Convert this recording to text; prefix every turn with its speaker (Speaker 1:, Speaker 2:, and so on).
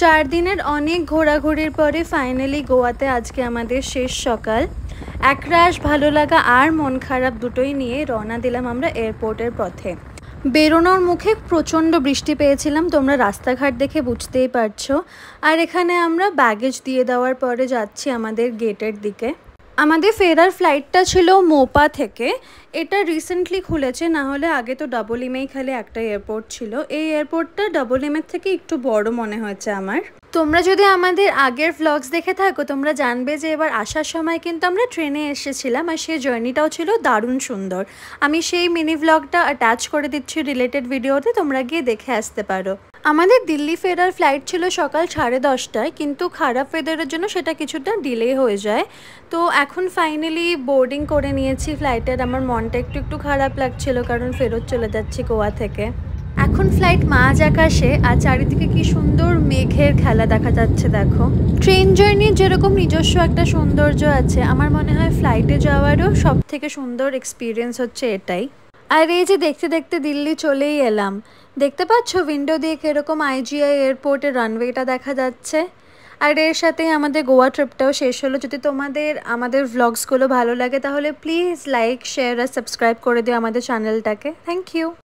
Speaker 1: 4 দিনের অনেক ঘোরাঘুরির পরে ফাইনালি গোয়াতে আজকে আমাদের শেষ সকাল। একরাশ ভালো লাগা আর মন খারাপ দুটোই নিয়ে রওনা দিলাম আমরা এয়ারপোর্টের পথে। বেরোনোর মুখে প্রচণ্ড বৃষ্টি পেয়েছিলাম, তোমরা রাস্তাঘাট দেখে বুঝতেই পারছো। আর এখানে আমরা ব্যাগেজ দিয়ে দেওয়ার পরে যাচ্ছি আমাদের গেটের দিকে। আমাদের ফেরার ফ্লাইটটা ছিল মোপা থেকে। এটা রিসেন্টলি খুলেছে, না হলে আগে তো ডাবল ইমেই খালি একটা এয়ারপোর্ট ছিল। এই এয়ারপোর্টটা ডাবল ইমের থেকে একটু বড় মনে হয়েছে আমার। তোমরা যদি আমাদের আগের ভ্লগস দেখে থাকো তোমরা জানবে যে এবার আসার সময় কিন্তু আমরা ট্রেনে এসেছিলাম, আর সেই জার্নিটাও ছিল দারুণ সুন্দর। আমি সেই মিনি ভ্লগটা অ্যাটাচ করে দিচ্ছি রিলেটেড ভিডিওতে, তোমরা গিয়ে দেখে আসতে পারো। আমাদের দিল্লি ফেরার ফ্লাইট ছিল সকাল 10:30টায়, কিন্তু খারাপ ওয়েদারের জন্য সেটা কিছুটা ডিলে হয়ে যায়। তো এখন ফাইনালি বোর্ডিং করে নিয়েছি ফ্লাইটের। আমার মনটা একটু খারাপ লাগছিল কারণ ফেরত চলে যাচ্ছি গোয়া থেকে। এখন ফ্লাইট মাঝ আকাশে, আর চারিদিকে কি সুন্দর মেঘের খেলা দেখা যাচ্ছে দেখো। ট্রেন জার্নির যেরকম নিজস্ব একটা সৌন্দর্য আছে, আমার মনে হয় ফ্লাইটে যাওয়ারও সব থেকে সুন্দর এক্সপিরিয়েন্স হচ্ছে এটাই। আর এই যে দেখতে দেখতে দিল্লি চলেই এলাম। দেখতে পাচ্ছ উইন্ডো দিয়ে কিরকম IGI এয়ারপোর্টের রানওয়েটা দেখা যাচ্ছে। আর এর সাথেই আমাদের গোয়া ট্রিপটাও শেষ হলো। যদি তোমাদের আমাদের ভ্লগসগুলো ভালো লাগে তাহলে প্লিজ লাইক, শেয়ার আর সাবস্ক্রাইব করে দিও আমাদের চ্যানেলটাকে। Thank you.